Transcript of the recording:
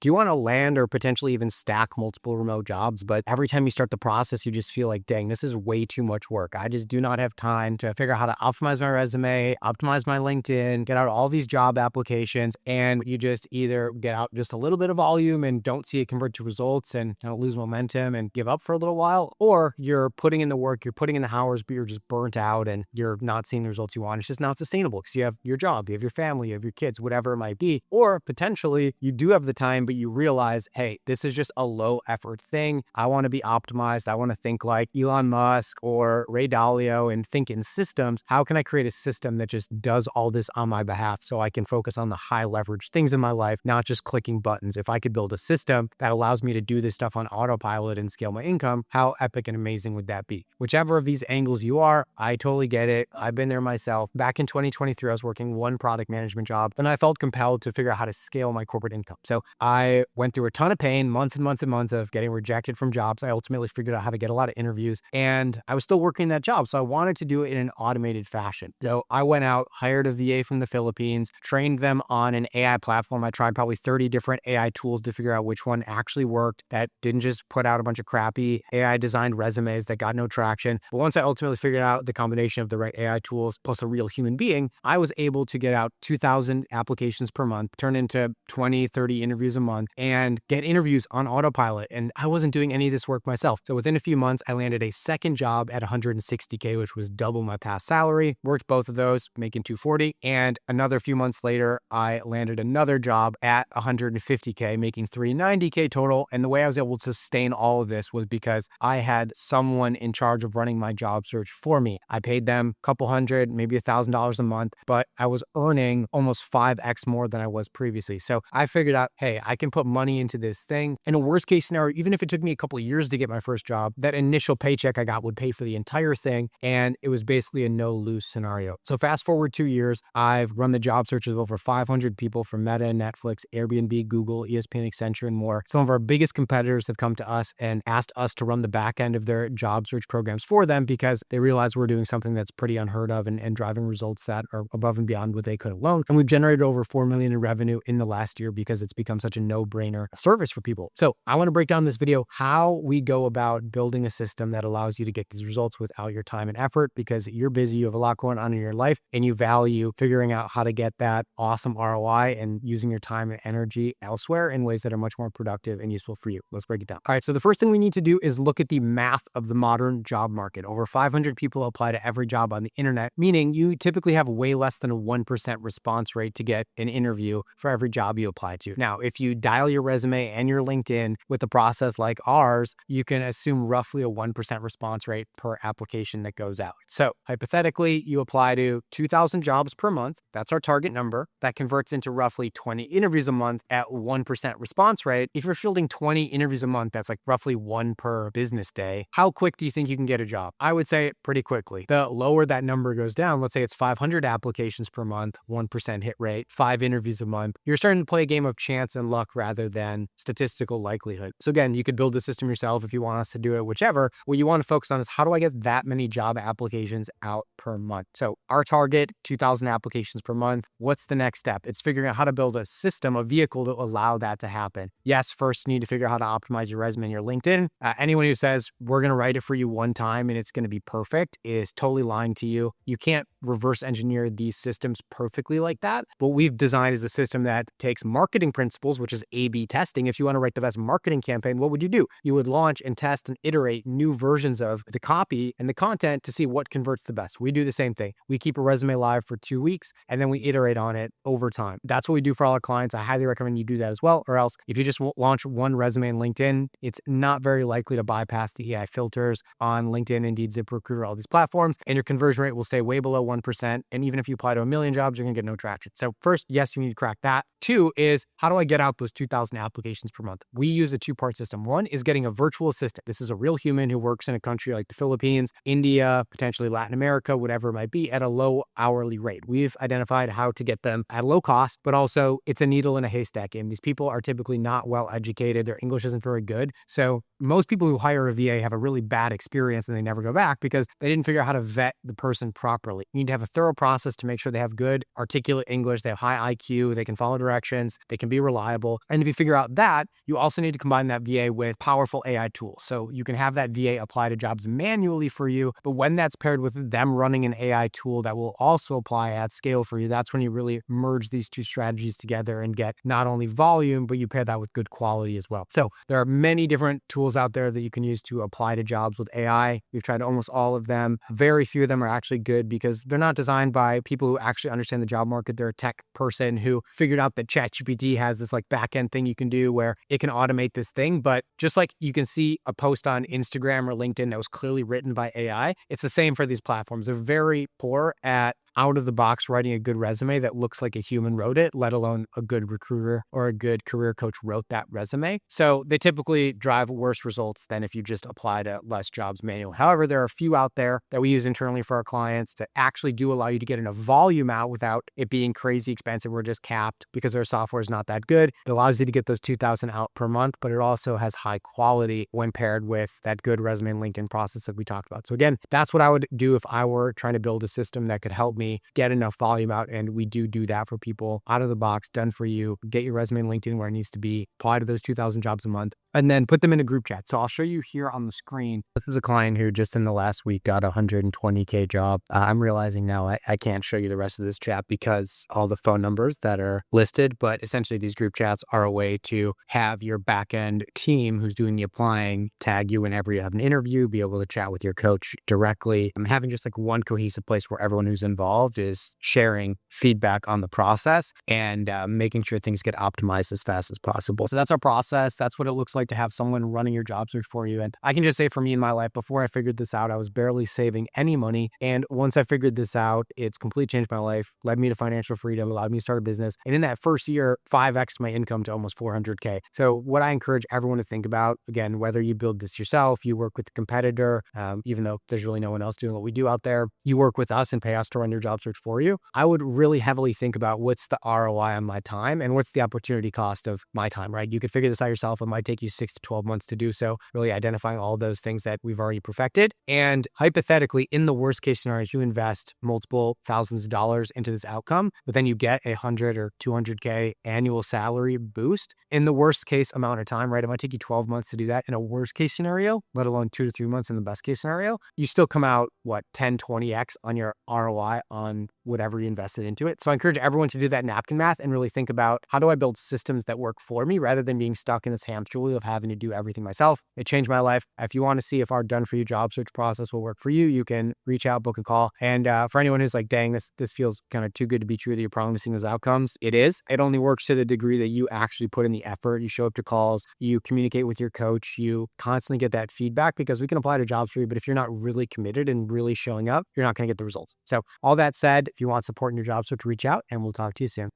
Do you want to land or potentially even stack multiple remote jobs? But every time you start the process, you just feel like, dang, this is way too much work. I just do not have time to figure out how to optimize my resume, optimize my LinkedIn, get out all these job applications. And you just either get out just a little bit of volume and don't see it convert to results and kind of lose momentum and give up for a little while, or you're putting in the work, you're putting in the hours, but you're just burnt out and you're not seeing the results you want. It's just not sustainable because you have your job, you have your family, you have your kids, whatever it might be. Or potentially you do have the time, but you realize, hey, this is just a low effort thing. I want to be optimized. I want to think like Elon Musk or Ray Dalio and think in systems. How can I create a system that just does all this on my behalf so I can focus on the high leverage things in my life, not just clicking buttons? If I could build a system that allows me to do this stuff on autopilot and scale my income, how epic and amazing would that be? Whichever of these angles you are, I totally get it. I've been there myself. Back in 2023, I was working one product management job, and I felt compelled to figure out how to scale my corporate income. So I went through a ton of pain, months and months and months of getting rejected from jobs. I ultimately figured out how to get a lot of interviews, and I was still working that job. So I wanted to do it in an automated fashion. So I went out, hired a VA from the Philippines, trained them on an AI platform. I tried probably 30 different AI tools to figure out which one actually worked, that didn't just put out a bunch of crappy AI designed resumes that got no traction. But once I ultimately figured out the combination of the right AI tools plus a real human being, I was able to get out 2,000 applications per month, turn into 20, 30 interviews a month, and get interviews on autopilot. And I wasn't doing any of this work myself. So within a few months, I landed a second job at $160K, which was double my past salary. Worked both of those, making $240. And another few months later, I landed another job at $150K, making $390K total. And the way I was able to sustain all of this was because I had someone in charge of running my job search for me. I paid them a couple hundred, maybe $1,000 a month, but I was earning almost 5x more than I was previously. So I figured out, hey, I can put money into this thing. In a worst case scenario, even if it took me a couple of years to get my first job, that initial paycheck I got would pay for the entire thing. And it was basically a no-lose scenario. So fast forward 2 years, I've run the job searches of over 500 people from Meta, Netflix, Airbnb, Google, ESPN, Accenture, and more. Some of our biggest competitors have come to us and asked us to run the back end of their job search programs for them because they realize we're doing something that's pretty unheard of and driving results that are above and beyond what they could alone. And we've generated over $4 million in revenue in the last year because it's become such a no-brainer service for people. So I want to break down in this video how we go about building a system that allows you to get these results without your time and effort because you're busy, you have a lot going on in your life, and you value figuring out how to get that awesome ROI and using your time and energy elsewhere in ways that are much more productive and useful for you. Let's break it down. All right, so the first thing we need to do is look at the math of the modern job market. Over 500 people apply to every job on the internet, meaning you typically have way less than a 1% response rate to get an interview for every job you apply to. Now, if you dial your resume and your LinkedIn with a process like ours, you can assume roughly a 1% response rate per application that goes out. So hypothetically, you apply to 2,000 jobs per month. That's our target number. That converts into roughly 20 interviews a month at 1% response rate. If you're fielding 20 interviews a month, that's like roughly one per business day. How quick do you think you can get a job? I would say pretty quickly. The lower that number goes down, let's say it's 500 applications per month, 1% hit rate, 5 interviews a month, you're starting to play a game of chance and luck rather than statistical likelihood. So again, you could build the system yourself if you want us to do it, whichever. What you want to focus on is how do I get that many job applications out per month? So our target, 2,000 applications per month. What's the next step? It's figuring out how to build a system, a vehicle to allow that to happen. Yes, first you need to figure out how to optimize your resume and your LinkedIn. Anyone who says we're going to write it for you one time and it's going to be perfect is totally lying to you. You can't reverse engineer these systems perfectly like that. What we've designed is a system that takes marketing principles, which is A/B testing. If you want to write the best marketing campaign, what would you do? You would launch and test and iterate new versions of the copy and the content to see what converts the best. We do the same thing. We keep a resume live for 2 weeks and then we iterate on it over time. That's what we do for all our clients. I highly recommend you do that as well. Or else if you just launch one resume in LinkedIn, it's not very likely to bypass the AI filters on LinkedIn, Indeed, ZipRecruiter, all these platforms, and your conversion rate will stay way below 1%. And even if you apply to 1 million jobs, you're going to get no traction. So first, yes, you need to crack that. 2 is how do I get out those 2,000 applications per month? We use a 2-part system. 1 is getting a virtual assistant. This is a real human who works in a country like the Philippines, India, potentially Latin America, whatever it might be, at a low hourly rate. We've identified how to get them at low cost, but also it's a needle in a haystack game. These people are typically not well educated. Their English isn't very good. So most people who hire a VA have a really bad experience and they never go back because they didn't figure out how to vet the person properly. You need to have a thorough process to make sure they have good articulate English, they have high IQ, they can follow directions, they can be reliable. And if you figure out that, you also need to combine that VA with powerful AI tools. So you can have that VA apply to jobs manually for you, but when that's paired with them running an AI tool that will also apply at scale for you, that's when you really merge these two strategies together and get not only volume, but you pair that with good quality as well. So there are many different tools out there that you can use to apply to jobs with AI. We've tried almost all of them. Very few of them are actually good because they're not designed by people who actually understand the job market. They're a tech person who figured out that ChatGPT has this like back end thing you can do where it can automate this thing. But just like you can see a post on Instagram or LinkedIn that was clearly written by AI, it's the same for these platforms. They're very poor at out of the box writing a good resume that looks like a human wrote it, let alone a good recruiter or a good career coach wrote that resume. So they typically drive worse results than if you just apply to less jobs manually. However, there are a few out there that we use internally for our clients that actually do allow you to get enough volume out without it being crazy expensive or just capped because their software is not that good. It allows you to get those 2,000 out per month, but it also has high quality when paired with that good resume and LinkedIn process that we talked about. So again, that's what I would do if I were trying to build a system that could help me get enough volume out. And we do that for people out of the box, done for you. Get your resume and LinkedIn where it needs to be, apply to those 2,000 jobs a month, and then put them in a group chat. So I'll show you here on the screen. This is a client who just in the last week got a 120K job. I'm realizing now I can't show you the rest of this chat because all the phone numbers that are listed, but essentially these group chats are a way to have your back-end team who's doing the applying tag you whenever you have an interview, be able to chat with your coach directly. I'm having just like one cohesive place where everyone who's involved is sharing feedback on the process and making sure things get optimized as fast as possible. So that's our process. That's what it looks like to have someone running your job search for you. And I can just say for me in my life, before I figured this out, I was barely saving any money. And once I figured this out, it's completely changed my life, led me to financial freedom, allowed me to start a business. And in that first year, 5x my income to almost 400K. So what I encourage everyone to think about, again, whether you build this yourself, you work with a competitor, even though there's really no one else doing what we do out there, you work with us and pay us to run your job search for you. I would really heavily think about what's the ROI on my time and what's the opportunity cost of my time, right? You could figure this out yourself. It might take you 6 to 12 months to do so, really identifying all those things that we've already perfected. And hypothetically, in the worst case scenarios, you invest multiple thousands of dollars into this outcome, but then you get a 100 or 200K annual salary boost in the worst case amount of time, right? It might take you 12 months to do that in a worst case scenario, let alone 2 to 3 months in the best case scenario. You still come out, 10, 20x on your ROI on whatever you invested into it. So I encourage everyone to do that napkin math and really think about, how do I build systems that work for me rather than being stuck in this hamster wheel of having to do everything myself. It changed my life. If you want to see if our done for you job search process will work for you, you can reach out, book a call. And for anyone who's like, dang, this feels kind of too good to be true that you're promising those outcomes, it is. It only works to the degree that you actually put in the effort, you show up to calls, you communicate with your coach, you constantly get that feedback, because we can apply to jobs for you, but if you're not really committed and really showing up, you're not going to get the results. So all that said, if you want support in your job search, reach out and we'll talk to you soon.